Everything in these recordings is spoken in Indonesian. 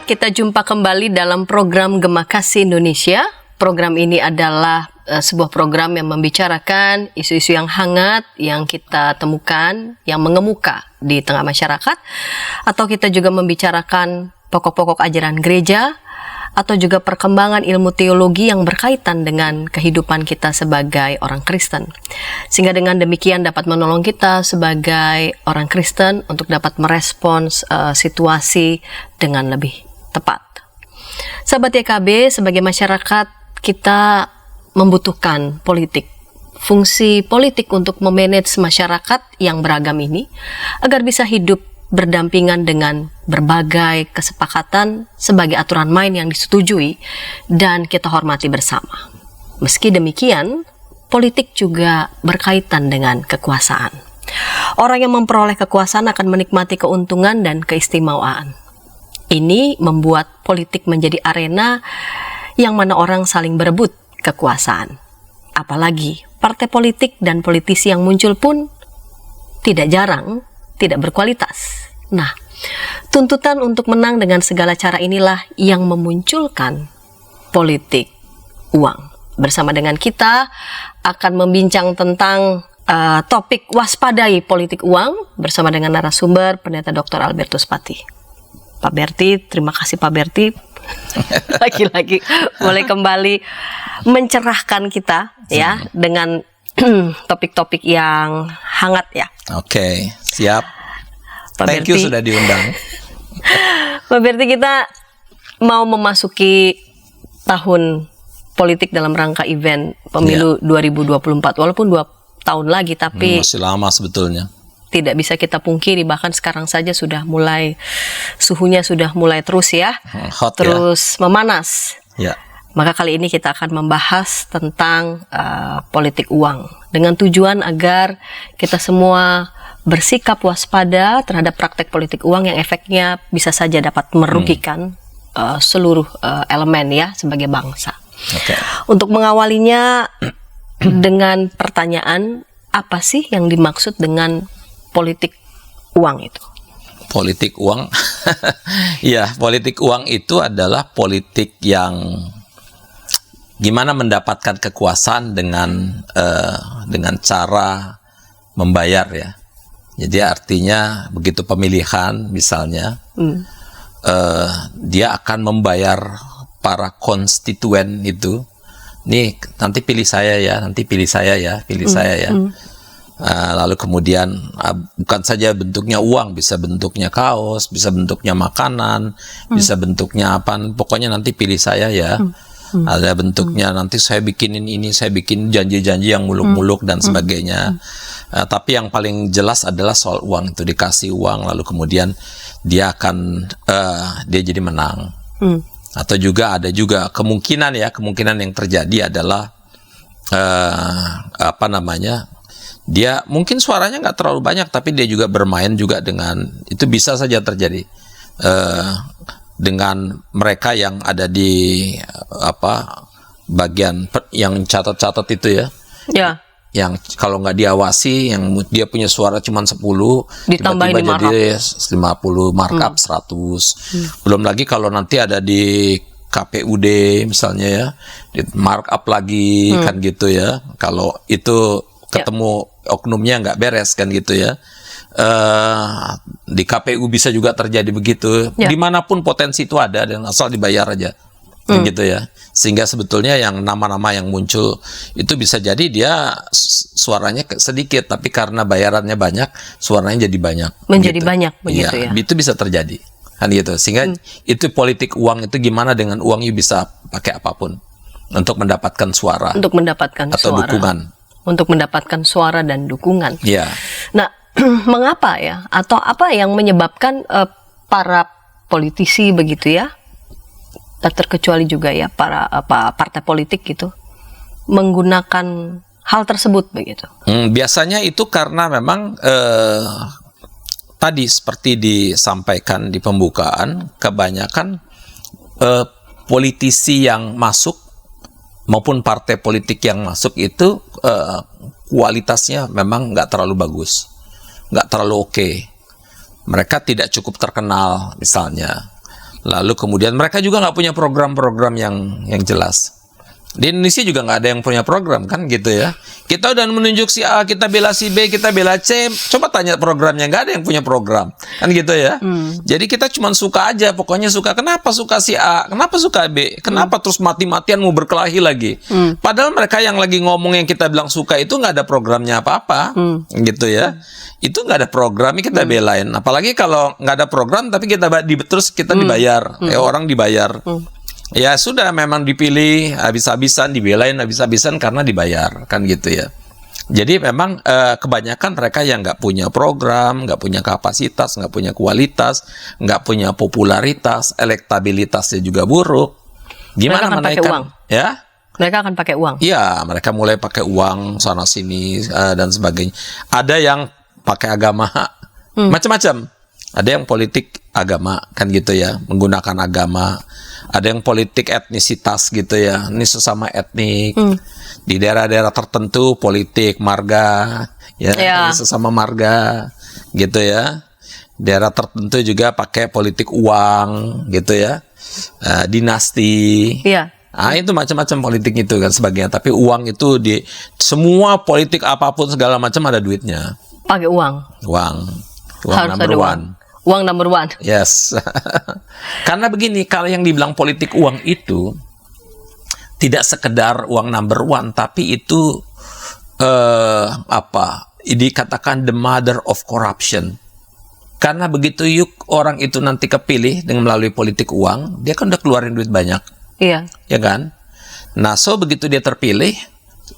Kita jumpa kembali dalam program Gema Kasih Indonesia. Program ini adalah sebuah program yang membicarakan isu-isu yang hangat yang kita temukan, yang mengemuka di tengah masyarakat, atau kita juga membicarakan pokok-pokok ajaran gereja, atau juga perkembangan ilmu teologi yang berkaitan dengan kehidupan kita sebagai orang Kristen. Sehingga dengan demikian dapat menolong kita sebagai orang Kristen untuk dapat merespons situasi dengan lebih tepat. Sahabat YKB, sebagai masyarakat kita membutuhkan politik. Fungsi politik untuk memanage masyarakat yang beragam ini agar bisa hidup berdampingan dengan berbagai kesepakatan sebagai aturan main yang disetujui dan kita hormati bersama. Meski demikian, politik juga berkaitan dengan kekuasaan. Orang yang memperoleh kekuasaan akan menikmati keuntungan dan keistimewaan. Ini membuat politik menjadi arena yang mana orang saling berebut kekuasaan. Apalagi partai politik dan politisi yang muncul pun tidak jarang tidak berkualitas. Nah, tuntutan untuk menang dengan segala cara inilah yang memunculkan politik uang. Bersama dengan kita akan membincang tentang topik waspadai politik uang bersama dengan narasumber Pendeta Dr. Albertus Pati. Pak Berti, terima kasih Pak Berti. Lagi-lagi boleh kembali mencerahkan kita ya dengan topik-topik yang hangat ya. Oke, siap. Pak Thank Berti, you sudah diundang. Pak Berti, kita mau memasuki tahun politik dalam rangka event pemilu 2024. Walaupun 2 tahun lagi, tapi Masih lama sebetulnya. tidak bisa kita pungkiri, bahkan sekarang saja sudah mulai, suhunya sudah mulai terus ya, Hot terus memanas. ya. Maka kali ini kita akan membahas tentang politik uang dengan tujuan agar kita semua bersikap waspada terhadap praktek politik uang yang efeknya bisa saja dapat merugikan seluruh elemen ya sebagai bangsa. Oke. Untuk mengawalinya dengan pertanyaan, apa sih yang dimaksud dengan politik uang itu? Politik uang. Ya, politik uang itu adalah politik yang gimana mendapatkan kekuasaan dengan cara membayar ya. Jadi artinya begitu pemilihan misalnya, dia akan membayar para konstituen itu. Nih nanti pilih saya ya, nanti pilih saya ya, pilih saya ya. Lalu kemudian bukan saja bentuknya uang, bisa bentuknya kaos, bisa bentuknya makanan, bisa bentuknya apa, pokoknya nanti pilih saya ya. Ada bentuknya nanti saya bikinin ini, saya bikin janji-janji yang muluk-muluk dan sebagainya. Tapi yang paling jelas adalah soal uang itu, dikasih uang lalu kemudian dia akan dia jadi menang. Atau juga ada juga kemungkinan yang terjadi adalah dia mungkin suaranya nggak terlalu banyak, tapi dia juga bermain juga dengan, itu bisa saja terjadi dengan mereka yang ada di bagian yang catat-catat itu ya. Ya. Yang kalau nggak diawasi, yang dia punya suara cuma 10, ditambahin tiba-tiba jadi 50, markup 100. Belum lagi kalau nanti ada di KPUD misalnya ya, di markup lagi kan gitu ya. Kalau itu ketemu oknumnya nggak beres kan gitu ya. Di KPU bisa juga terjadi begitu. Dimanapun potensi itu ada, dan asal dibayar aja gitu ya. Sehingga sebetulnya yang nama-nama yang muncul itu bisa jadi dia suaranya sedikit, tapi karena bayarannya banyak, suaranya jadi banyak. Menjadi gitu. banyak begitu ya. Itu bisa terjadi kan gitu. Sehingga itu politik uang itu gimana dengan uang you bisa pakai apapun untuk mendapatkan suara. Untuk mendapatkan atau suara. Dukungan. Untuk mendapatkan suara dan dukungan. Iya. Nah, mengapa ya? Atau apa yang menyebabkan para politisi begitu ya? Tak terkecuali juga ya para partai politik gitu menggunakan hal tersebut begitu. Biasanya itu karena memang tadi seperti disampaikan di pembukaan, kebanyakan politisi yang masuk maupun partai politik yang masuk itu kualitasnya memang nggak terlalu bagus, nggak terlalu oke. Mereka tidak cukup terkenal misalnya. Lalu kemudian mereka juga nggak punya program-program yang jelas. Di Indonesia juga nggak ada yang punya program kan gitu ya. Kita udah menunjuk si A, kita bela si B, kita bela C. Coba tanya programnya, nggak ada yang punya program kan gitu ya. Jadi kita cuma suka aja, pokoknya suka. Kenapa suka si A? Kenapa suka B? Kenapa terus mati-matian mau berkelahi lagi? Padahal mereka yang lagi ngomong yang kita bilang suka itu nggak ada programnya apa-apa gitu ya. Itu nggak ada programnya kita belain. Apalagi kalau nggak ada program tapi terus kita dibayar, orang dibayar. Ya sudah, memang dipilih habis-habisan, dibelain habis-habisan karena dibayar kan gitu ya. Jadi memang kebanyakan mereka yang nggak punya program, nggak punya kapasitas, nggak punya kualitas, nggak punya popularitas, elektabilitasnya juga buruk. Gimana mereka akan pakai uang. Ya? Mereka akan pakai uang. Iya, mereka mulai pakai uang sana sini dan sebagainya. Ada yang pakai agama, macam-macam. Ada yang politik agama kan gitu ya, menggunakan agama. Ada yang politik etnisitas gitu ya, ini sesama etnik. Di daerah-daerah tertentu politik marga, ya, ini sesama marga gitu ya. Daerah tertentu juga pakai politik uang gitu ya, dinasti. Iya. Ah, itu macam-macam politik itu kan sebagainya. Tapi uang itu di semua politik apapun segala macam ada duitnya. Pakai uang. Uang Harus number ada one. Uang number one. Yes. Karena begini, kalau yang dibilang politik uang itu tidak sekedar uang number one, tapi itu dikatakan the mother of corruption. Karena begitu orang itu nanti kepilih dengan melalui politik uang, dia kan udah keluarin duit banyak. Iya. Ya kan? Nah, begitu dia terpilih,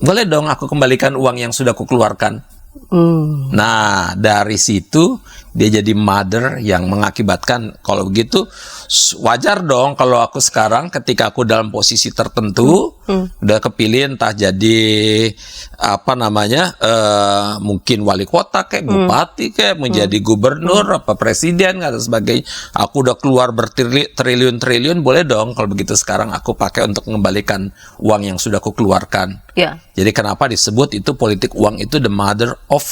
boleh dong aku kembalikan uang yang sudah aku keluarkan. Nah, dari situ dia jadi mother yang mengakibatkan kalau begitu wajar dong kalau aku sekarang ketika aku dalam posisi tertentu udah kepilih entah jadi mungkin wali kota kayak bupati kayak menjadi gubernur apa presiden dan sebagainya, aku udah keluar bertriliun-triliun, boleh dong kalau begitu sekarang aku pakai untuk mengembalikan uang yang sudah aku keluarkan. Jadi kenapa disebut itu politik uang itu the mother of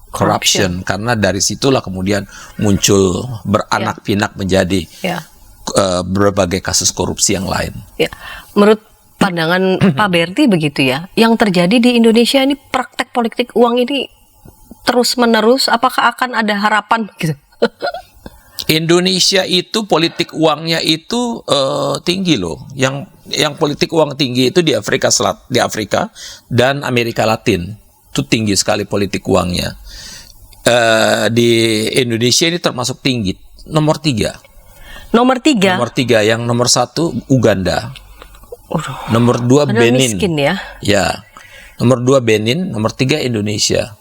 corruption, karena dari situlah kemudian muncul beranak pinak menjadi berbagai kasus korupsi yang lain. Menurut pandangan Pak Berti begitu ya, yang terjadi di Indonesia ini praktek politik uang ini terus menerus, apakah akan ada harapan gitu? Indonesia itu politik uangnya itu tinggi loh. Yang politik uang tinggi itu di Afrika dan Amerika Latin. Itu tinggi sekali politik uangnya. Di Indonesia ini termasuk tinggi, nomor 3. Nomor 3? Nomor 3, yang nomor 1 Uganda. Nomor 2 Benin. Miskin ya? Ya. Nomor 2 Benin, nomor 3 Indonesia.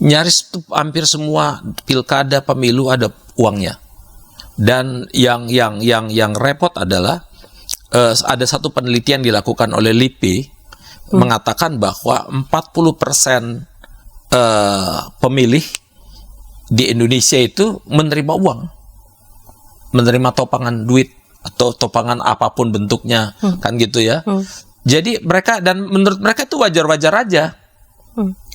Nyaris hampir semua pilkada pemilu ada uangnya. Dan yang repot adalah ada satu penelitian dilakukan oleh LIPI mengatakan bahwa 40% pemilih di Indonesia itu menerima uang, menerima topangan duit atau topangan apapun bentuknya, kan gitu ya. Jadi menurut mereka itu wajar-wajar aja.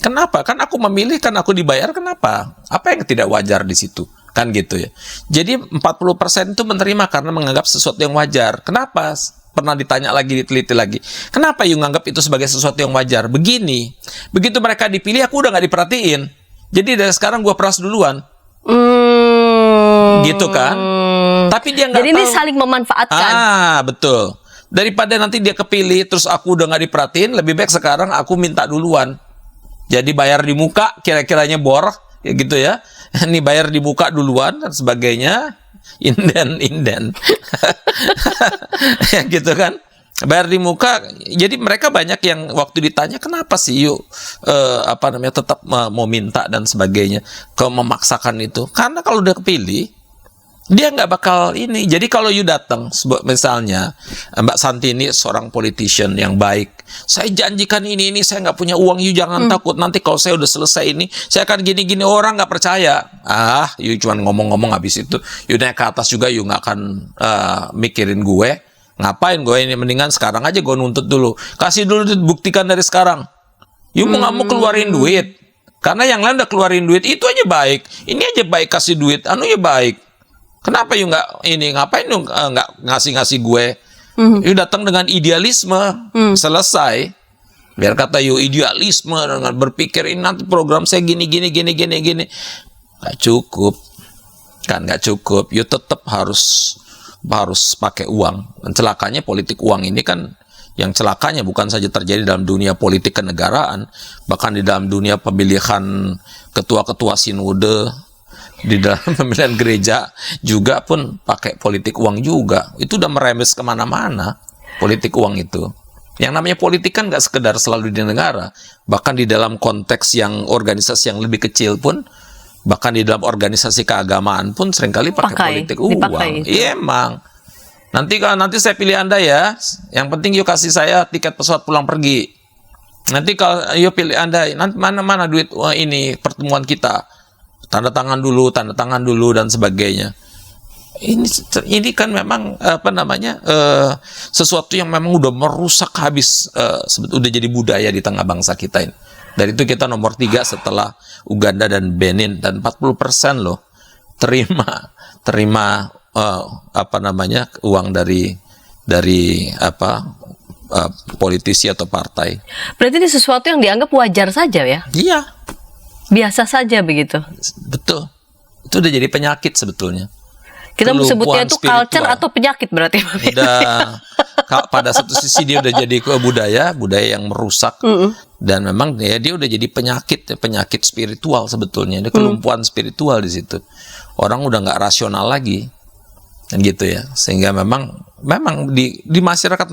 Kenapa? Kan aku memilih, kan aku dibayar, kenapa? Apa yang tidak wajar di situ? Kan gitu ya. Jadi 40% itu menerima karena menganggap sesuatu yang wajar. Kenapa? Pernah ditanya lagi, diteliti lagi. Kenapa you nganggap itu sebagai sesuatu yang wajar? Begini, begitu mereka dipilih, aku udah nggak diperhatiin. Jadi dari sekarang gue peras duluan. Gitu kan? Tapi dia nggak tahu. Jadi ini saling memanfaatkan. Betul. Daripada nanti dia kepilih, terus aku udah nggak diperhatiin, lebih baik sekarang aku minta duluan. Jadi bayar di muka, kira-kiranya bor, ya gitu ya. Ini bayar di muka duluan dan sebagainya. Inden ya gitu kan, bayar di muka. Jadi mereka banyak yang waktu ditanya kenapa sih tetap mau minta dan sebagainya, memaksakan itu, karena kalau udah kepilih dia nggak bakal ini. Jadi kalau you datang, misalnya Mbak Santi ini seorang politician yang baik, saya janjikan ini saya nggak punya uang, you jangan takut, nanti kalau saya udah selesai ini saya akan gini-gini, orang nggak percaya. You cuma ngomong-ngomong, habis itu you naik ke atas juga, you nggak akan mikirin gue, ngapain gue ini, mendingan sekarang aja gue nuntut dulu, kasih dulu duit, buktikan dari sekarang. You nggak mau keluarin duit karena yang lain udah keluarin duit, itu aja baik, ini aja baik, kasih duit, ya baik. Kenapa you nggak ini? Ngapain you nggak ngasih gue? You datang dengan idealisme, selesai. Biar kata you idealisme dengan berpikir ini nanti program saya gini. Nggak cukup, kan nggak cukup. You tetap harus pakai uang. Dan celakanya politik uang ini kan, yang celakanya bukan saja terjadi dalam dunia politik kenegaraan, bahkan di dalam dunia pemilihan ketua-ketua sinode, di dalam pemilihan gereja juga pun pakai politik uang juga. Itu udah merembes kemana-mana politik uang itu. Yang namanya politik kan nggak sekedar selalu di negara, bahkan di dalam konteks yang organisasi yang lebih kecil pun, bahkan di dalam organisasi keagamaan pun seringkali pakai politik uang. Iya emang. Nanti saya pilih Anda ya. Yang penting yuk kasih saya tiket pesawat pulang pergi. Nanti kalau yuk pilih Anda, nanti mana duit ini pertemuan kita. Tanda tangan dulu dan sebagainya. Ini kan memang sesuatu yang memang udah merusak habis, udah jadi budaya di tengah bangsa kita ini. Dari itu kita nomor 3 setelah Uganda dan Benin, dan 40% loh terima uang dari politisi atau partai. Berarti ini sesuatu yang dianggap wajar saja ya? Iya. Biasa saja begitu. Betul. Itu udah jadi penyakit sebetulnya. Kita sebutnya itu culture atau penyakit berarti. Udah pada satu sisi dia udah jadi budaya yang merusak, dan memang dia udah jadi penyakit spiritual sebetulnya. Ada kelumpuhan spiritual di situ. Orang udah nggak rasional lagi, kan gitu ya. Sehingga memang di masyarakat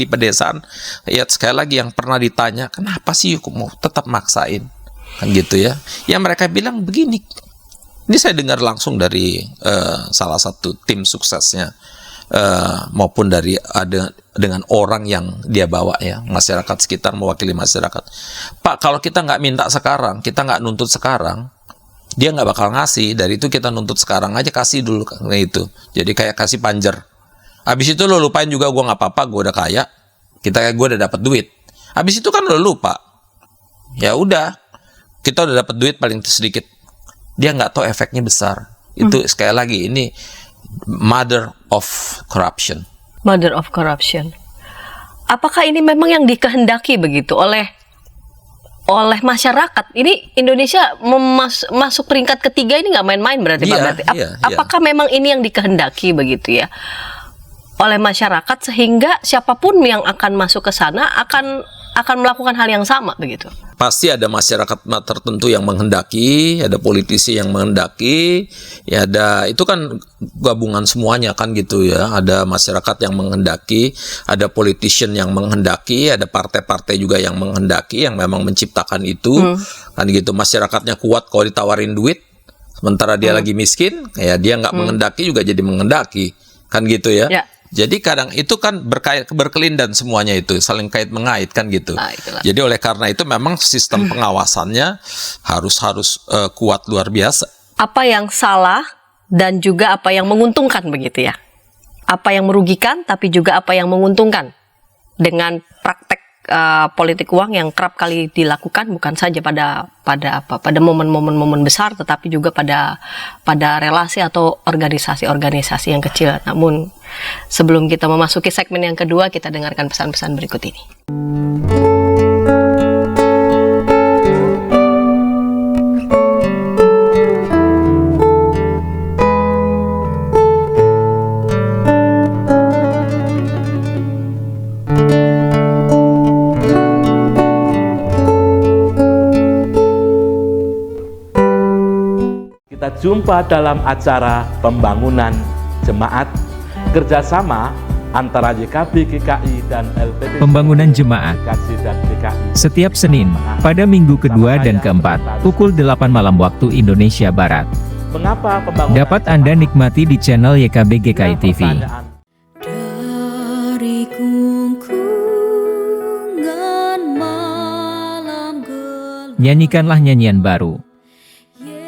di pedesaan, ya sekali lagi yang pernah ditanya, kenapa sih mau tetap maksain? Kan gitu ya. Ya mereka bilang begini. Ini saya dengar langsung dari salah satu tim suksesnya, maupun dengan orang yang dia bawa ya, masyarakat sekitar, mewakili masyarakat. Pak, kalau kita nggak minta sekarang, kita nggak nuntut sekarang, dia nggak bakal ngasih. Dari itu kita nuntut sekarang aja, kasih dulu. Nah itu. Jadi kayak kasih panjer. Habis itu lo lupain juga gue nggak apa-apa, gue udah kaya. Gue udah dapat duit. Habis itu kan lo lupa. Ya udah. Kita udah dapat duit paling sedikit. Dia nggak tahu efeknya besar. Itu sekali lagi, ini mother of corruption. Mother of corruption. Apakah ini memang yang dikehendaki begitu oleh masyarakat? Ini Indonesia masuk peringkat ketiga ini nggak main-main berarti Pak berarti. Apakah memang ini yang dikehendaki begitu ya oleh masyarakat, sehingga siapapun yang akan masuk ke sana akan melakukan hal yang sama begitu? Pasti ada masyarakat tertentu yang menghendaki, ada politisi yang menghendaki, ya itu kan gabungan semuanya kan gitu ya. Ada masyarakat yang menghendaki, ada politician yang menghendaki, ada partai-partai juga yang menghendaki, yang memang menciptakan itu. Kan gitu, masyarakatnya kuat kalau ditawarin duit, sementara dia lagi miskin, ya dia nggak menghendaki juga jadi menghendaki, kan gitu ya. Jadi kadang itu kan berkelindan semuanya, itu saling kait mengait kan gitu. Jadi oleh karena itu memang sistem pengawasannya harus kuat luar biasa. Apa yang salah dan juga apa yang menguntungkan begitu ya? Apa yang merugikan tapi juga apa yang menguntungkan dengan praktek politik uang yang kerap kali dilakukan, bukan saja pada momen-momen besar, tetapi juga pada relasi atau organisasi-organisasi yang kecil. Namun sebelum kita memasuki segmen yang kedua, kita dengarkan pesan-pesan berikut ini. Kita jumpa dalam acara pembangunan jemaat kerjasama antara YKB GKI dan LPP. Pembangunan jemaat setiap Senin pada minggu kedua dan keempat pukul 8 malam waktu Indonesia Barat. Mengapa pembangunan dapat Anda nikmati di channel YKB GKI TV. Dari kungkungan malam gelap. Nyanyikanlah nyanyian baru.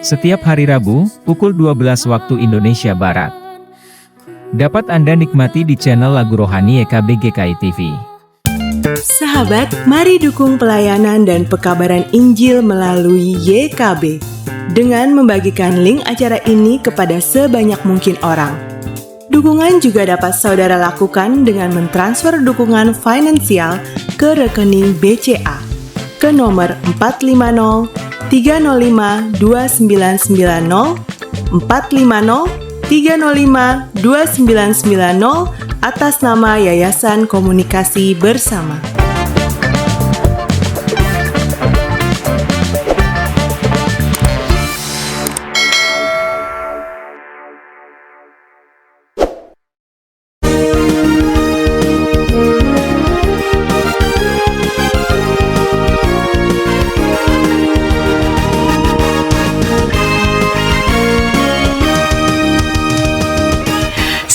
Setiap hari Rabu, pukul 12 waktu Indonesia Barat. Dapat Anda nikmati di channel lagu rohani YKB GKI TV. Sahabat, mari dukung pelayanan dan pekabaran Injil melalui YKB. dengan membagikan link acara ini kepada sebanyak mungkin orang. Dukungan juga dapat saudara lakukan dengan mentransfer dukungan finansial ke rekening BCA ke nomor 450 305 2990 450 305 2990 atas nama Yayasan Komunikasi Bersama.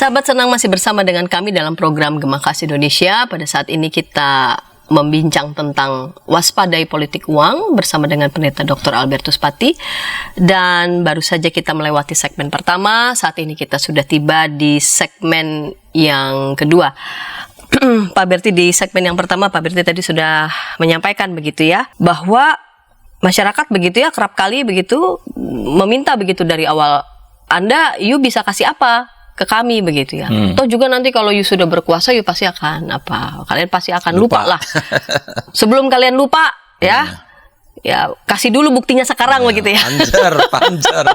Sahabat senang masih bersama dengan kami dalam program Gema Kasih Indonesia. Pada saat ini kita membincang tentang waspadai politik uang bersama dengan Pendeta Dr. Albertus Pati. Dan baru saja kita melewati segmen pertama, saat ini kita sudah tiba di segmen yang kedua. Pak Berti, di segmen yang pertama Pak Berti tadi sudah menyampaikan begitu ya, bahwa masyarakat begitu ya kerap kali begitu meminta begitu dari awal, Anda, you bisa kasih apa ke kami begitu ya. Toh juga nanti kalau you sudah berkuasa, you pasti akan apa? Kalian pasti akan lupa lah. Sebelum kalian lupa ya, ya kasih dulu buktinya sekarang begitu ya. Panjer.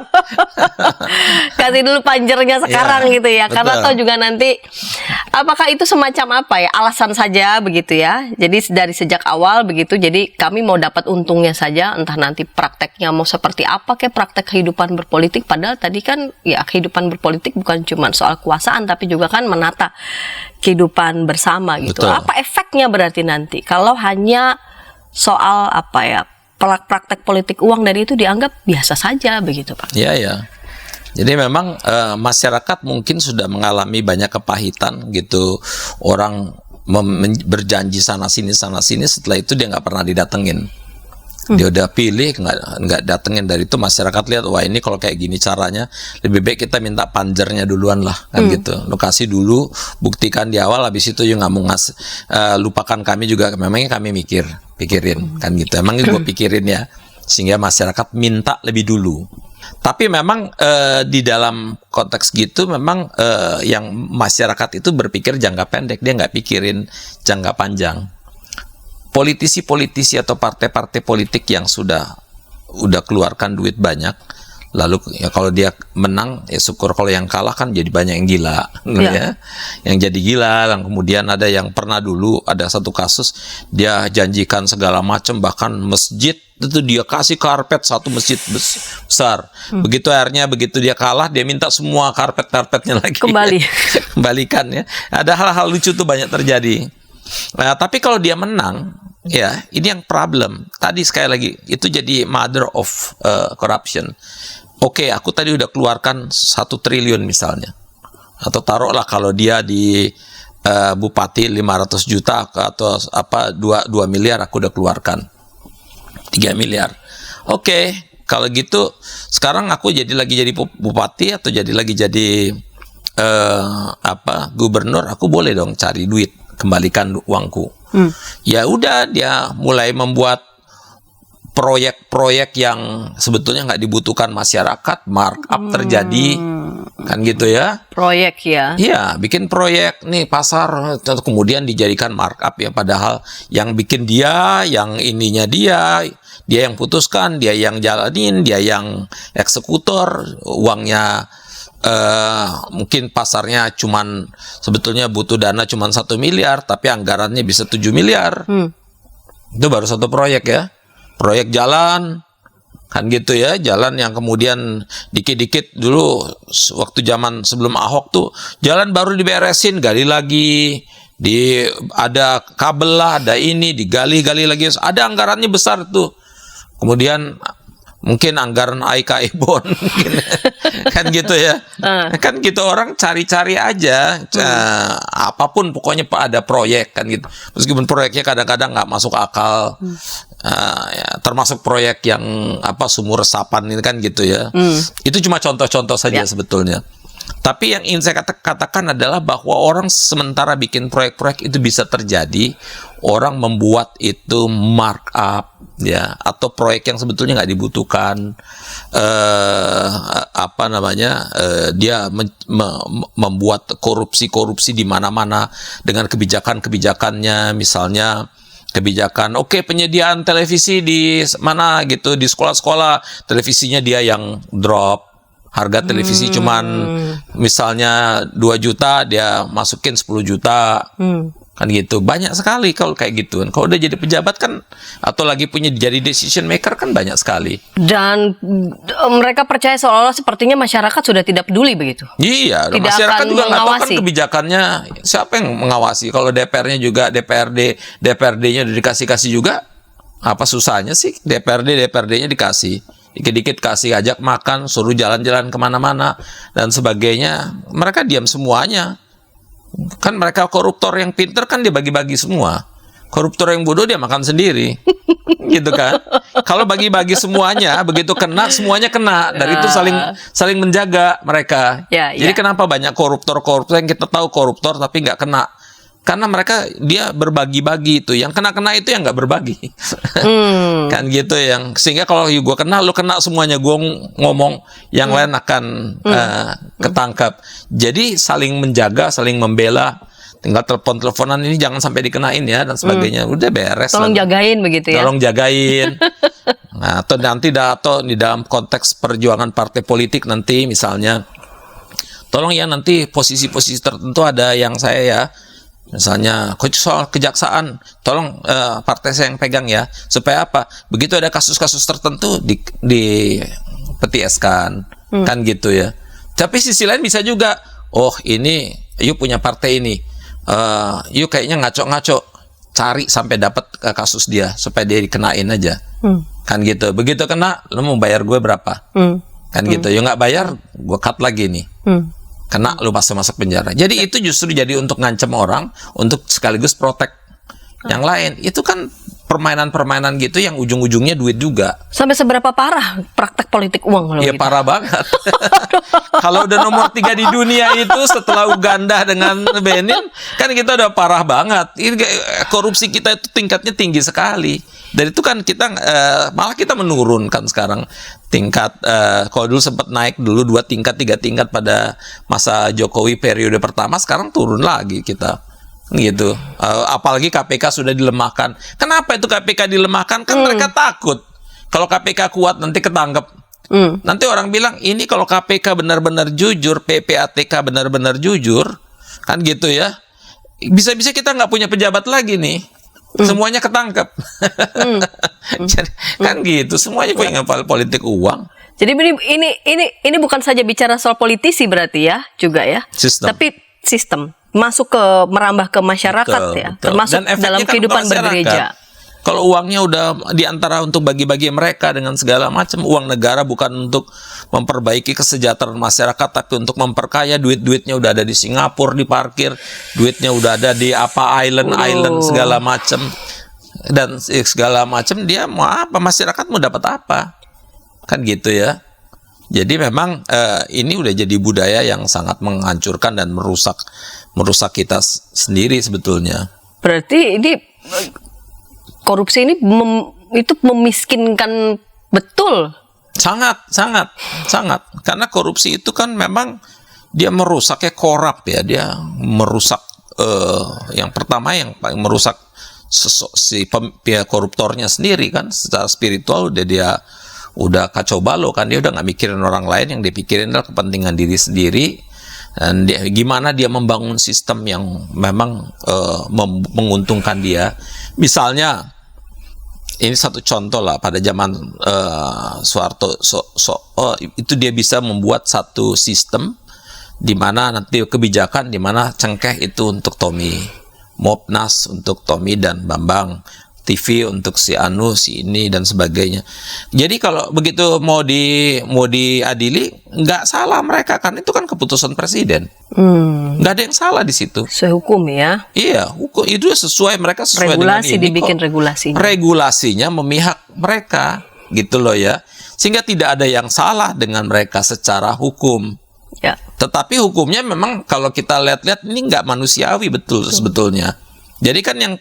Kasih dulu panjernya sekarang gitu ya. Betul. Karena toh juga nanti apakah itu semacam apa ya? Alasan saja begitu ya. Jadi dari sejak awal begitu. Jadi kami mau dapat untungnya saja, entah nanti prakteknya mau seperti apa kayak praktek kehidupan berpolitik. Padahal tadi kan ya kehidupan berpolitik bukan cuma soal kekuasaan, tapi juga kan menata kehidupan bersama gitu. Betul. Apa efeknya berarti nanti kalau hanya soal apa ya? Praktek politik uang dari itu dianggap biasa saja begitu Pak. Iya ya. Jadi memang masyarakat mungkin sudah mengalami banyak kepahitan gitu. Orang berjanji sana sini, setelah itu dia nggak pernah didatengin. Dia udah pilih nggak datengin, dari itu masyarakat lihat, wah ini kalau kayak gini caranya, lebih baik kita minta panjernya duluan lah kan gitu. Lo kasih dulu, buktikan di awal, habis itu you nggak mau lupakan kami juga, memangnya kami pikirin kan gitu. Emang gue pikirin ya, sehingga masyarakat minta lebih dulu. Tapi memang di dalam konteks gitu memang yang masyarakat itu berpikir jangka pendek, dia nggak pikirin jangka panjang. Politisi-politisi atau partai-partai politik yang udah keluarkan duit banyak, lalu ya kalau dia menang ya syukur, kalau yang kalah kan jadi banyak yang gila ya. Yang jadi gila, dan kemudian ada yang pernah dulu ada satu kasus dia janjikan segala macam, bahkan masjid itu dia kasih karpet satu masjid besar. Begitu dia kalah, dia minta semua karpetnya lagi kembalikan ya. Ada hal-hal lucu tuh banyak terjadi. Nah, tapi kalau dia menang, ya ini yang problem. Tadi sekali lagi itu jadi mother of corruption. Oke, aku tadi udah keluarkan 1 triliun misalnya, atau taruhlah kalau dia di bupati 500 juta atau apa 2 miliar aku udah keluarkan 3 miliar. Oke, kalau gitu sekarang aku jadi bupati atau jadi gubernur, aku boleh dong cari duit, kembalikan uangku. Ya udah, dia mulai membuat proyek-proyek yang sebetulnya nggak dibutuhkan masyarakat, markup terjadi kan gitu ya. Proyek ya. Iya, bikin proyek nih pasar, kemudian dijadikan markup ya, padahal yang bikin dia, yang ininya dia yang putuskan, dia yang jalanin, dia yang eksekutor, uangnya mungkin pasarnya sebetulnya butuh dana cuman 1 miliar, tapi anggarannya bisa 7 miliar. Itu baru satu proyek ya. Proyek jalan kan gitu ya, jalan yang kemudian dikit-dikit dulu waktu zaman sebelum Ahok tuh jalan baru diberesin, gali lagi, ada kabel lah, ada ini, digali lagi, ada anggarannya besar tuh. Kemudian mungkin anggaran AIK Ebon kan gitu ya. Kan gitu, orang cari-cari aja apapun, pokoknya ada proyek kan gitu. Meskipun proyeknya kadang-kadang nggak masuk akal. Ya, termasuk proyek yang sumur resapan ini kan gitu ya. Itu cuma contoh-contoh saja sebetulnya. Tapi yang ingin saya katakan adalah bahwa orang sementara bikin proyek-proyek itu bisa terjadi, orang membuat itu markup ya, atau proyek yang sebetulnya nggak dibutuhkan, dia membuat korupsi di mana-mana dengan kebijakannya, misalnya kebijakan penyediaan televisi di mana gitu, di sekolah-sekolah televisinya dia yang drop. Harga televisi cuman misalnya 2 juta, dia masukin 10 juta. Kan gitu. Banyak sekali kalau kayak gitu. Kalau udah jadi pejabat kan, atau lagi punya jadi decision maker kan banyak sekali. Dan mereka percaya seolah-olah sepertinya masyarakat sudah tidak peduli begitu. Iya, Tidak masyarakat akan juga nggak tahu kan mengawasi. kebijakannya. Siapa yang mengawasi? Kalau DPR-nya juga, DPRD-nya udah dikasih juga. Apa susahnya sih DPRD-nya dikasih? Dikit-dikit kasih, ajak makan, suruh jalan-jalan kemana-mana, dan sebagainya. Mereka diam semuanya. Kan mereka koruptor yang pinter kan dia bagi-bagi semua. Koruptor yang bodoh dia makan sendiri. Gitu kan. Kalau bagi-bagi semuanya, begitu kena, semuanya kena. Dan itu saling menjaga mereka. Jadi kenapa banyak koruptor yang kita tahu koruptor tapi nggak kena? Karena dia berbagi-bagi itu. Yang kena-kena itu yang nggak berbagi. Kan gitu, yang sehingga kalau gue kena, lu kena semuanya. Gue ngomong, yang lain akan ketangkap. Jadi saling menjaga, saling membela. Tinggal telepon-teleponan ini jangan sampai dikenain ya, dan sebagainya. Udah beres. Tolong jagain begitu ya. Tolong jagain. Nah, atau nanti di dalam konteks perjuangan partai politik nanti misalnya, tolong ya nanti posisi-posisi tertentu ada yang saya ya. Misalnya soal kejaksaan, tolong partai saya yang pegang ya, supaya apa? Begitu ada kasus-kasus tertentu di petieskan, kan gitu ya. Tapi sisi lain bisa juga, ini, you punya partai ini, you kayaknya ngaco-ngaco, cari sampai dapat kasus dia, supaya dia dikenain aja, kan gitu. Begitu kena, lu mau bayar gue berapa? Kan gitu. You nggak bayar, gue cut lagi nih. Kena lu pasti masuk penjara. Jadi itu justru jadi untuk ngancam orang, untuk sekaligus protek yang lain. Itu kan permainan-permainan gitu yang ujung-ujungnya duit juga. Sampai seberapa parah praktek politik uang? Iya, parah banget. Kalau udah nomor 3 di dunia itu setelah Uganda dengan Benin, kan kita udah parah banget. Korupsi kita itu tingkatnya tinggi sekali. Dan itu kan kita malah kita menurunkan sekarang tingkat. Kalau dulu sempat naik dulu 2 tingkat 3 tingkat pada masa Jokowi periode pertama, sekarang turun lagi kita. Gitu. Apalagi KPK sudah dilemahkan. Kenapa itu KPK dilemahkan? Kan mereka takut kalau KPK kuat nanti ketangkep. Nanti orang bilang, ini kalau KPK benar-benar jujur, PPATK benar-benar jujur, kan gitu ya. Bisa-bisa kita nggak punya pejabat lagi nih. Semuanya ketangkep. Jadi, kan gitu, semuanya punya politik uang. Jadi ini bukan saja bicara soal politisi berarti ya, juga ya. Sistem. Tapi sistem masuk ke merambah ke masyarakat ya, betul. termasuk Dan efeknya dalam kan kehidupan ke masyarakat. bergereja. Kalau uangnya udah diantara untuk bagi-bagi mereka dengan segala macam, uang negara bukan untuk memperbaiki kesejahteraan masyarakat, tapi untuk memperkaya. Duit-duitnya udah ada di Singapura, di parkir, duitnya udah ada di island segala macam, dan segala macam. Dia mau apa, masyarakat mau dapat apa, kan gitu ya. Jadi memang ini udah jadi budaya yang sangat menghancurkan dan merusak kita sendiri sebetulnya. Berarti ini korupsi ini itu memiskinkan betul. Sangat. Karena korupsi itu kan memang dia merusaknya korup ya. Dia merusak yang pertama yang paling merusak koruptornya sendiri kan. Secara spiritual dia udah kacau balau kan. Dia udah nggak mikirin orang lain, yang dipikirin adalah kepentingan diri sendiri. Dan gimana dia membangun sistem yang memang menguntungkan dia. Misalnya, ini satu contoh lah, pada zaman Soeharto, itu dia bisa membuat satu sistem di mana nanti kebijakan di mana cengkeh itu untuk Tommy, Mopnas untuk Tommy dan Bambang, TV untuk si Anu, si ini dan sebagainya. Jadi kalau begitu mau diadili, nggak salah mereka, kan itu kan keputusan presiden. Nggak ada yang salah di situ. Sesuai hukum ya. Iya, hukum itu sesuai, mereka sesuai Regulasi dengan ini. dibikin regulasinya. Regulasinya memihak mereka, gitu loh ya. Sehingga tidak ada yang salah dengan mereka secara hukum. Ya. Tetapi hukumnya memang kalau kita lihat-lihat ini nggak manusiawi betul sebetulnya. Jadi kan yang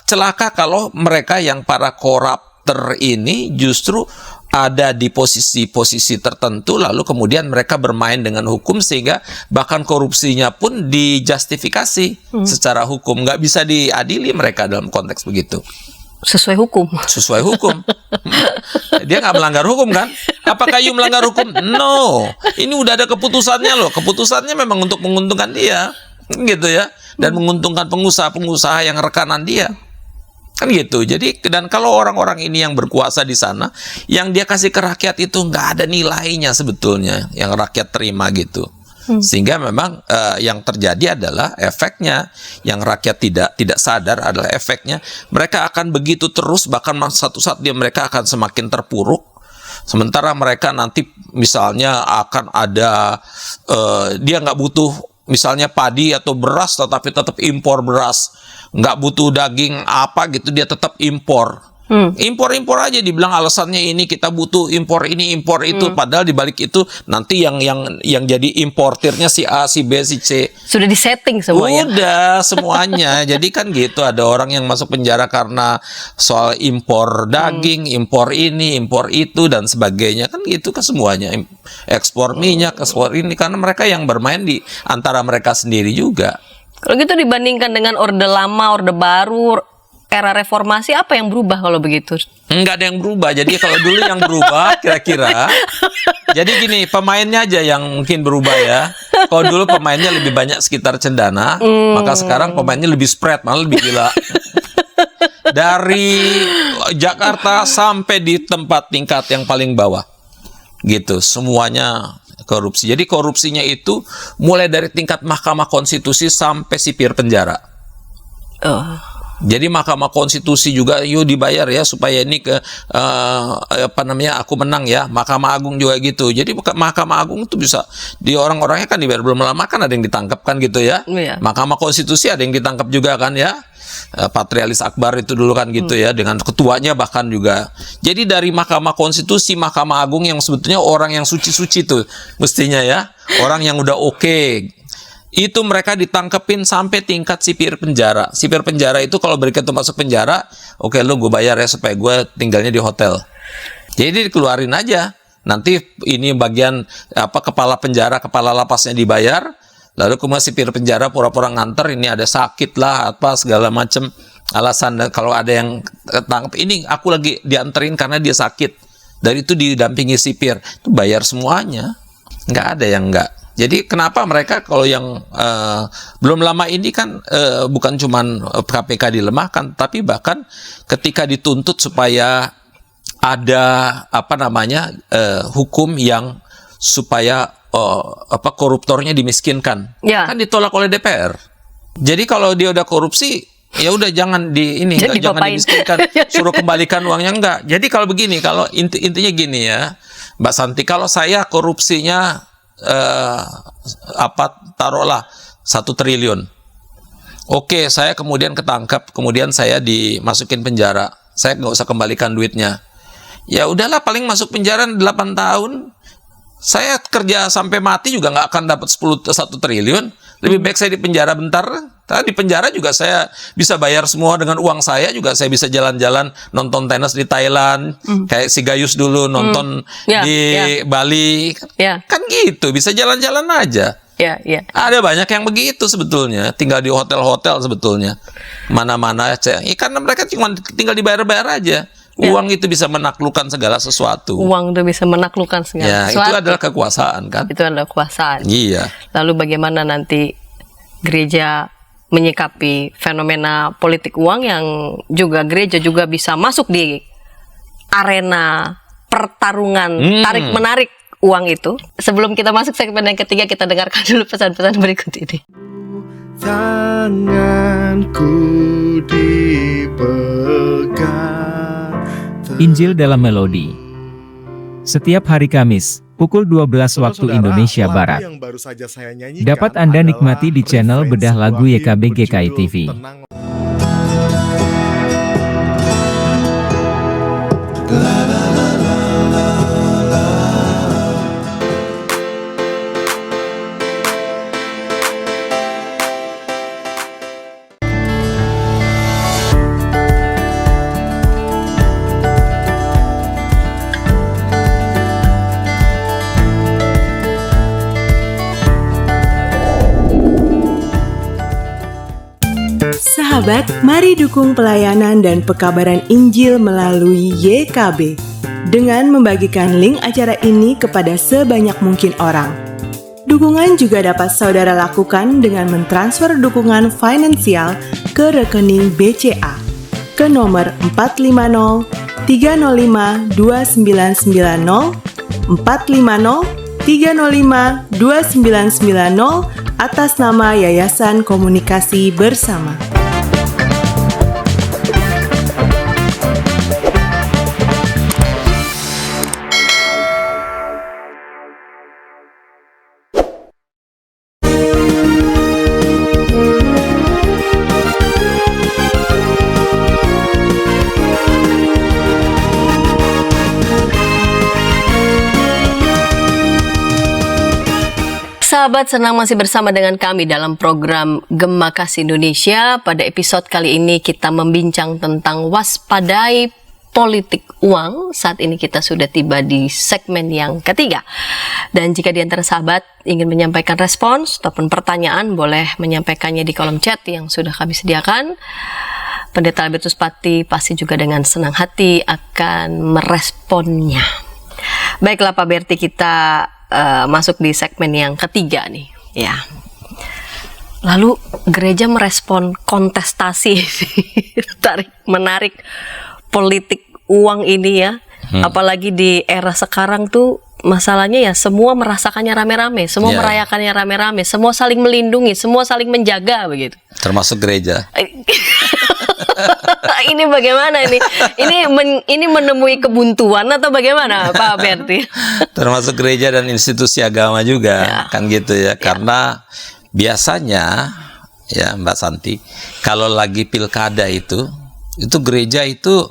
celaka kalau mereka yang para koruptor ini justru ada di posisi-posisi tertentu, lalu kemudian mereka bermain dengan hukum sehingga bahkan korupsinya pun dijustifikasi secara hukum, nggak bisa diadili mereka dalam konteks begitu. Sesuai hukum. Sesuai hukum. Dia nggak melanggar hukum kan? Apakah you melanggar hukum? No. Ini udah ada keputusannya loh. Keputusannya memang untuk menguntungkan dia, gitu ya, dan menguntungkan pengusaha-pengusaha yang rekanan dia. Kan gitu. Jadi, dan kalau orang-orang ini yang berkuasa di sana, yang dia kasih ke rakyat itu nggak ada nilainya sebetulnya, yang rakyat terima gitu. Sehingga memang yang terjadi adalah efeknya, yang rakyat tidak sadar adalah efeknya. Mereka akan begitu terus, bahkan satu saat mereka akan semakin terpuruk. Sementara mereka nanti misalnya akan ada, dia nggak butuh misalnya padi atau beras, tetapi tetap impor beras. Nggak butuh daging apa gitu, dia tetap impor. Impor aja, dibilang alasannya ini kita butuh impor ini impor itu, padahal dibalik itu nanti yang jadi importirnya si A, si B, si C. Sudah disetting semuanya. Udah semuanya. Jadi kan gitu, ada orang yang masuk penjara karena soal impor daging, impor ini, impor itu dan sebagainya. Kan gitu kan semuanya. Ekspor minyak, ekspor ini, karena mereka yang bermain di antara mereka sendiri juga. Kalau gitu dibandingkan dengan Orde Lama, Orde Baru, era reformasi, apa yang berubah kalau begitu? Enggak ada yang berubah. Jadi kalau dulu yang berubah kira-kira, jadi gini, pemainnya aja yang mungkin berubah ya. Kalau dulu pemainnya lebih banyak sekitar Cendana, maka sekarang pemainnya lebih spread, malah lebih gila. Dari Jakarta sampai di tempat tingkat yang paling bawah, gitu, semuanya korupsi. Jadi korupsinya itu mulai dari tingkat Mahkamah Konstitusi sampai sipir penjara. Jadi Mahkamah Konstitusi juga yuk dibayar ya supaya ini aku menang ya. Mahkamah Agung juga gitu. Jadi Mahkamah Agung itu bisa orang-orangnya kan dibayar, belum lama kan ada yang ditangkap kan gitu ya. Iya. Mahkamah Konstitusi ada yang ditangkap juga kan ya. Patrialis Akbar itu dulu kan gitu ya, dengan ketuanya bahkan juga. Jadi dari Mahkamah Konstitusi, Mahkamah Agung yang sebetulnya orang yang suci-suci tuh mestinya ya, orang yang udah oke. Itu mereka ditangkepin sampai tingkat sipir penjara. Sipir penjara itu kalau begitu masuk penjara, oke lu gue bayar ya supaya gue tinggalnya di hotel. Jadi dikeluarin aja. Nanti ini bagian kepala penjara, kepala lapasnya dibayar. Lalu kemudian sipir penjara pura-pura nganter, ini ada sakit lah apa segala macam alasan. Dan kalau ada yang tangkap, ini aku lagi dianterin karena dia sakit. Dari itu didampingi sipir, itu bayar semuanya. Nggak ada yang nggak. Jadi kenapa mereka kalau yang belum lama ini kan bukan cuman KPK dilemahkan, tapi bahkan ketika dituntut supaya ada hukum yang supaya koruptornya dimiskinkan, kan ditolak oleh DPR. Jadi kalau dia udah korupsi, ya udah jangan jangan dimiskinkan, suruh kembalikan uangnya, enggak. Jadi kalau begini, kalau intinya gini ya, Mbak Santi, kalau saya korupsinya taruhlah 1 triliun. Oke, saya kemudian ketangkap, kemudian saya dimasukin penjara. Saya nggak usah kembalikan duitnya. Ya udahlah, paling masuk penjara 8 tahun. Saya kerja sampai mati juga nggak akan dapat 1 triliun. Lebih baik saya di penjara bentar. Di penjara juga saya bisa bayar semua dengan uang saya, juga saya bisa jalan-jalan nonton tenis di Thailand, kayak si Gayus dulu nonton di Bali. Kan gitu, bisa jalan-jalan aja. Ada banyak yang begitu sebetulnya, tinggal di hotel-hotel sebetulnya. Mana-mana aja. Karena mereka cuma tinggal dibayar-bayar aja. Uang itu bisa menaklukkan segala sesuatu. Uang itu bisa menaklukkan segala sesuatu. Itu adalah kekuasaan kan? Itu adalah kekuasaan. Iya. Lalu bagaimana nanti gereja menyikapi fenomena politik uang yang juga gereja juga bisa masuk di arena pertarungan tarik-menarik uang itu? Sebelum kita masuk segmen yang ketiga, kita dengarkan dulu pesan-pesan berikut ini. Tanganku dipegang. Injil dalam Melodi. Setiap hari Kamis, pukul 12 waktu Indonesia Barat. Dapat Anda nikmati di channel Bedah Lagu YKB GKI TV. Sahabat, mari dukung pelayanan dan pekabaran Injil melalui YKB dengan membagikan link acara ini kepada sebanyak mungkin orang. Dukungan juga dapat saudara lakukan dengan mentransfer dukungan finansial ke rekening BCA ke nomor 450 305 2990 450 305 2990 atas nama Yayasan Komunikasi Bersama. Sahabat, senang masih bersama dengan kami dalam program Gema Kasih Indonesia. Pada episode kali ini kita membincang tentang waspadai politik uang. Saat ini kita sudah tiba di segmen yang ketiga. Dan jika di antara sahabat ingin menyampaikan respons ataupun pertanyaan, boleh menyampaikannya di kolom chat yang sudah kami sediakan. Pendeta Albertus Pati pasti juga dengan senang hati akan meresponnya. Baiklah Pak Berti, kita masuk di segmen yang ketiga nih, ya. Lalu gereja merespon kontestasi menarik politik uang ini ya. Apalagi di era sekarang tuh masalahnya ya semua merasakannya rame-rame, semua merayakannya rame-rame, semua saling melindungi, semua saling menjaga begitu. Termasuk gereja. Ini bagaimana ini? Ini menemui kebuntuan atau bagaimana Pak Berti? Termasuk gereja dan institusi agama juga, kan gitu ya. Karena biasanya ya Mbak Santi, kalau lagi pilkada itu gereja itu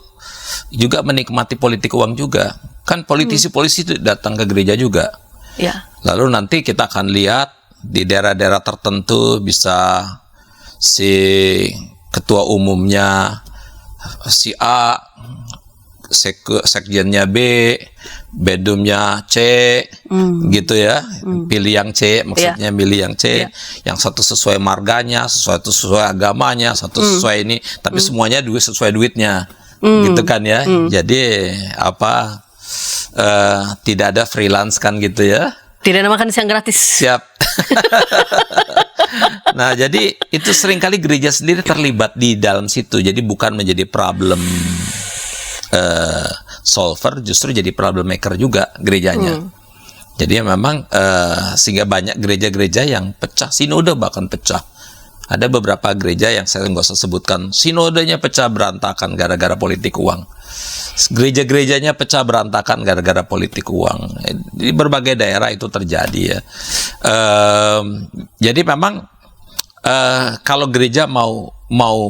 juga menikmati politik uang juga. Kan politisi-politisi itu datang ke gereja juga. Ya. Lalu nanti kita akan lihat di daerah-daerah tertentu bisa si ketua umumnya si A, sekjennya B, bedumnya C, gitu ya. Pilih yang C, maksudnya pilih yang C. Yang satu sesuai marganya, sesuai agamanya, satu sesuai ini, tapi semuanya sesuai duitnya, gitu kan ya. Jadi tidak ada freelance kan gitu ya. Tidak ada makan siang gratis. Siap. Nah, jadi itu seringkali gereja sendiri terlibat di dalam situ. Jadi bukan menjadi problem solver, justru jadi problem maker juga gerejanya. Jadi memang sehingga banyak gereja-gereja yang pecah, sinode bahkan pecah. Ada beberapa gereja yang saya nggak usah sebutkan, sinodenya pecah berantakan gara-gara politik uang. Gereja-gerejanya pecah berantakan gara-gara politik uang. Di berbagai daerah itu terjadi ya. Jadi memang kalau gereja mau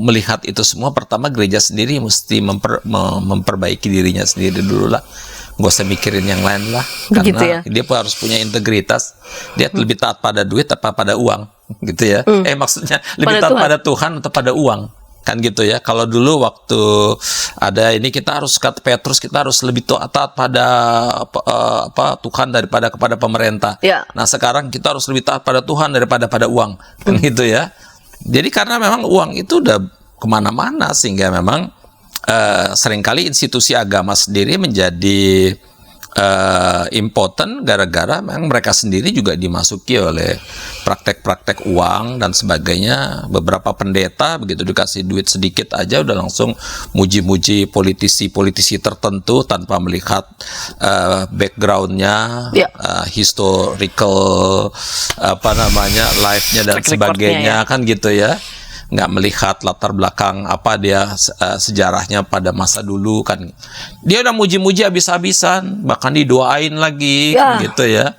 melihat itu semua, pertama gereja sendiri mesti memperbaiki dirinya sendiri dulu lah. Nggak usah mikirin yang lain lah. Begitu karena ya? dia harus punya integritas. Dia lebih taat pada duit apa pada uang, gitu ya. Maksudnya lebih taat pada Tuhan atau pada uang, kan gitu ya. Kalau dulu waktu ada ini, kita harus, kata Petrus, kita harus lebih taat pada Tuhan daripada kepada pemerintah. Nah sekarang kita harus lebih taat pada Tuhan daripada pada uang, kan gitu ya. Jadi karena memang uang itu udah kemana-mana, sehingga memang seringkali institusi agama sendiri menjadi impoten gara-gara memang mereka sendiri juga dimasuki oleh praktek-praktek uang dan sebagainya. Beberapa pendeta begitu dikasih duit sedikit aja udah langsung muji-muji politisi-politisi tertentu tanpa melihat backgroundnya, historical life-nya dan sebagainya, kan gitu ya. Nggak melihat latar belakang dia sejarahnya pada masa dulu, kan dia udah muji-muji habis-habisan, bahkan didoain lagi, gitu ya.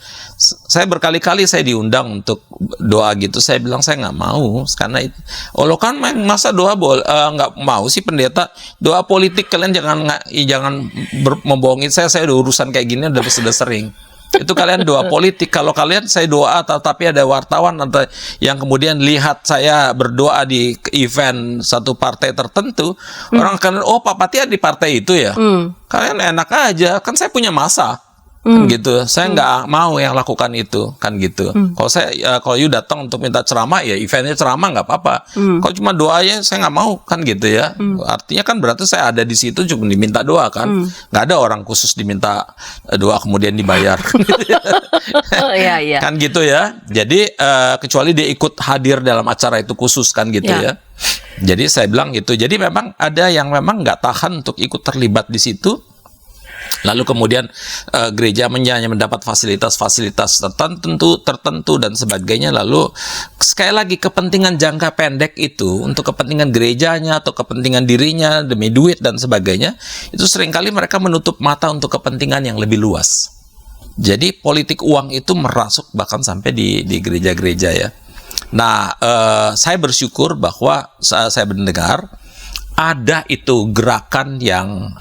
Saya berkali-kali saya diundang untuk doa gitu, saya bilang saya nggak mau, karena lo kan masa doa nggak mau sih pendeta, doa politik kalian jangan membohongin saya udah urusan kayak gini sudah sering. Itu kalian doa politik. Kalau kalian saya doa, tapi ada wartawan atau yang kemudian lihat saya berdoa di event satu partai tertentu, orang akan, oh Pak Patia di partai itu ya. Kalian enak aja, kan saya punya masa. kan gitu. Saya nggak mau yang lakukan itu, kan gitu. Kalau you datang untuk minta ceramah, ya eventnya ceramah nggak apa-apa. Kalau cuma doanya, saya nggak mau, kan gitu ya. Artinya kan berarti saya ada di situ cuma diminta doa, kan. Nggak ada orang khusus diminta doa kemudian dibayar. Iya. Kan gitu ya. Jadi kecuali dia ikut hadir dalam acara itu khusus, kan gitu ya. Jadi saya bilang gitu. Jadi memang ada yang memang nggak tahan untuk ikut terlibat di situ. Lalu kemudian gereja hanya mendapat fasilitas-fasilitas tertentu dan sebagainya. Lalu sekali lagi kepentingan jangka pendek itu untuk kepentingan gerejanya atau kepentingan dirinya demi duit dan sebagainya, itu seringkali mereka menutup mata untuk kepentingan yang lebih luas. Jadi politik uang itu merasuk bahkan sampai di gereja-gereja ya. Nah, saya bersyukur bahwa saya mendengar ada itu gerakan yang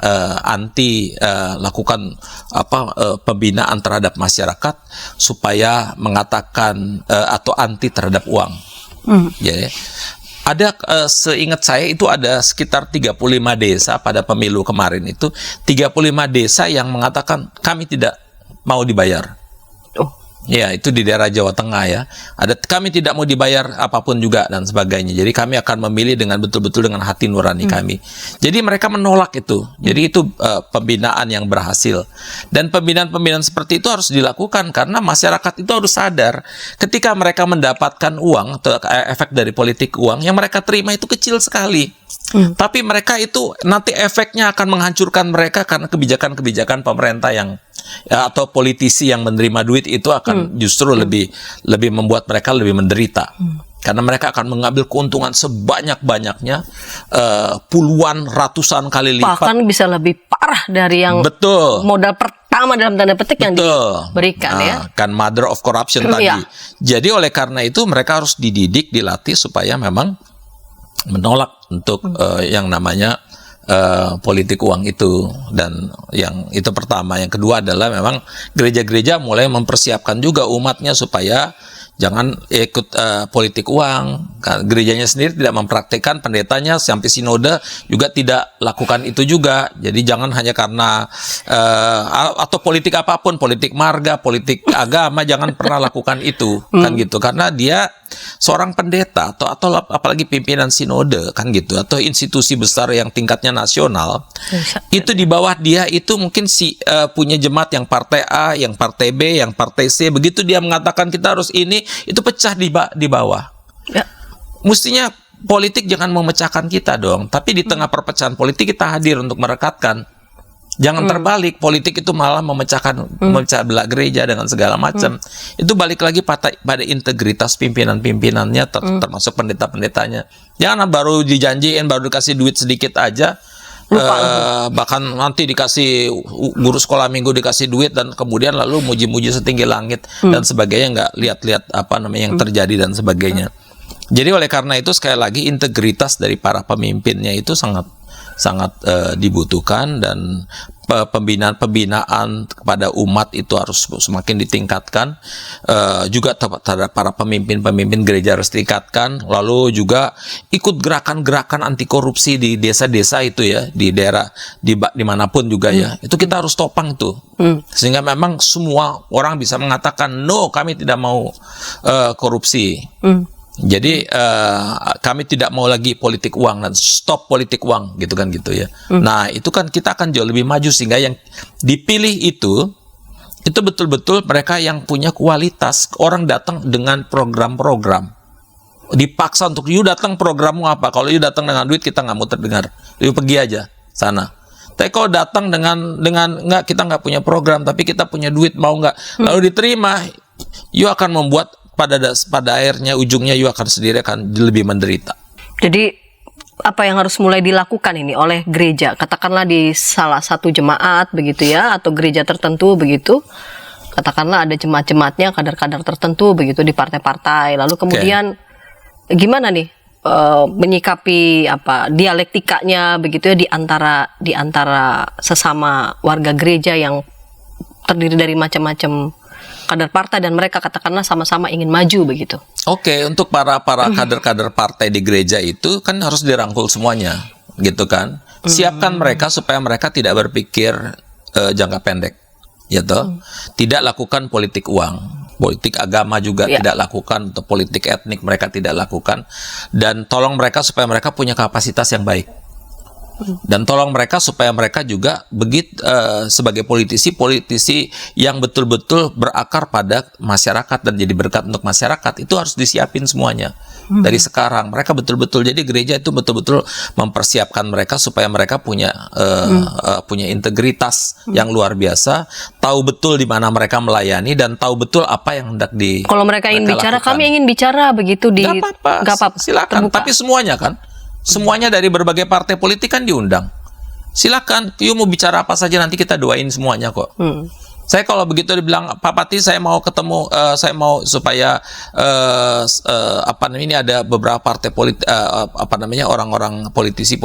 anti lakukan pembinaan terhadap masyarakat supaya mengatakan atau anti terhadap uang. Ya. Ada seingat saya itu ada sekitar 35 desa pada pemilu kemarin itu 35 desa yang mengatakan kami tidak mau dibayar. Ya, itu di daerah Jawa Tengah ya. Kami tidak mau dibayar apapun juga dan sebagainya. Jadi kami akan memilih dengan betul-betul dengan hati nurani kami. Jadi mereka menolak itu. Jadi itu pembinaan yang berhasil. Dan pembinaan-pembinaan seperti itu harus dilakukan karena masyarakat itu harus sadar ketika mereka mendapatkan uang atau efek dari politik uang yang mereka terima itu kecil sekali. Tapi mereka itu nanti efeknya akan menghancurkan mereka karena kebijakan-kebijakan pemerintah yang atau politisi yang menerima duit itu akan justru lebih membuat mereka lebih menderita. Karena mereka akan mengambil keuntungan sebanyak-banyaknya, puluhan, ratusan kali lipat. Bahkan bisa lebih parah dari yang modal pertama dalam tanda petik yang diberikan ya. Kan mother of corruption tadi. Jadi oleh karena itu mereka harus dididik, dilatih supaya memang menolak untuk yang namanya politik uang itu. Dan yang itu pertama. Yang kedua adalah memang gereja-gereja mulai mempersiapkan juga umatnya supaya jangan ikut politik uang. Gerejanya sendiri tidak mempraktikkan, pendetanya sampai sinode juga tidak lakukan itu juga. Jadi jangan hanya karena atau politik apapun, politik marga, politik agama, jangan pernah lakukan itu, kan gitu. Karena dia seorang pendeta atau apalagi pimpinan sinode, kan gitu, atau institusi besar yang tingkatnya nasional, itu di bawah dia itu mungkin punya jemaat yang partai A, yang partai B, yang partai C. Begitu dia mengatakan kita harus ini, itu pecah di bawah. Ya. Mestinya politik jangan memecahkan kita dong, tapi di tengah perpecahan politik kita hadir untuk merekatkan. Jangan terbalik, politik itu malah memecah belah gereja dengan segala macam. Itu balik lagi pada integritas pimpinan-pimpinannya, termasuk pendeta-pendetanya. Jangan baru dijanjiin, baru dikasih duit sedikit aja, bahkan nanti dikasih guru sekolah minggu dikasih duit dan kemudian lalu muji-muji setinggi langit dan sebagainya, nggak lihat-lihat apa namanya yang terjadi dan sebagainya. Jadi oleh karena itu sekali lagi integritas dari para pemimpinnya itu sangat dibutuhkan, dan pembinaan kepada umat itu harus semakin ditingkatkan. Juga terhadap para pemimpin gereja harus ditingkatkan. Lalu juga ikut gerakan-gerakan anti korupsi di desa-desa itu ya, di daerah dimanapun juga ya. Itu kita harus topang itu, sehingga memang semua orang bisa mengatakan no, kami tidak mau korupsi. Jadi kami tidak mau lagi politik uang dan stop politik uang gitu kan gitu ya. Nah itu kan kita akan jauh lebih maju, sehingga yang dipilih itu betul-betul mereka yang punya kualitas. Orang datang dengan program-program, dipaksa untuk you datang programmu apa. Kalau you datang dengan duit kita nggak mau terdengar, you pergi aja sana. Tapi kalau datang dengan nggak, kita nggak punya program tapi kita punya duit, mau nggak, lalu diterima, you akan membuat pada akhirnya ujungnya you akan sendiri akan lebih menderita. Jadi apa yang harus mulai dilakukan ini oleh gereja, katakanlah di salah satu jemaat begitu ya, atau gereja tertentu begitu, katakanlah ada jemaat-jemaatnya kadar-kadar tertentu begitu di partai-partai, lalu kemudian gimana nih menyikapi dialektikanya begitu ya di antara sesama warga gereja yang terdiri dari macam-macam kader partai dan mereka katakanlah sama-sama ingin maju begitu. Oke, untuk para kader-kader partai di gereja itu kan harus dirangkul semuanya, gitu kan. Siapkan mereka supaya mereka tidak berpikir jangka pendek. ya toh. Tidak lakukan politik uang, politik agama juga tidak lakukan, untuk politik etnik mereka tidak lakukan, dan tolong mereka supaya mereka punya kapasitas yang baik. Dan tolong mereka supaya mereka juga sebagai politisi yang betul-betul berakar pada masyarakat dan jadi berkat untuk masyarakat. Itu harus disiapin semuanya dari sekarang. Mereka betul-betul, jadi gereja itu betul-betul mempersiapkan mereka supaya mereka punya punya integritas yang luar biasa, tahu betul di mana mereka melayani dan tahu betul apa yang hendak Kalau mereka ingin bicara, lakukan. kami ingin bicara begitu di. Gak apa-apa, silakan. Terbuka. Tapi semuanya kan. Semuanya dari berbagai partai politik kan diundang. Silakan, you mau bicara apa saja nanti kita doain semuanya kok. Saya kalau begitu dibilang, Pak Pati saya mau ketemu, saya mau supaya ini ada beberapa partai politik, orang-orang politisi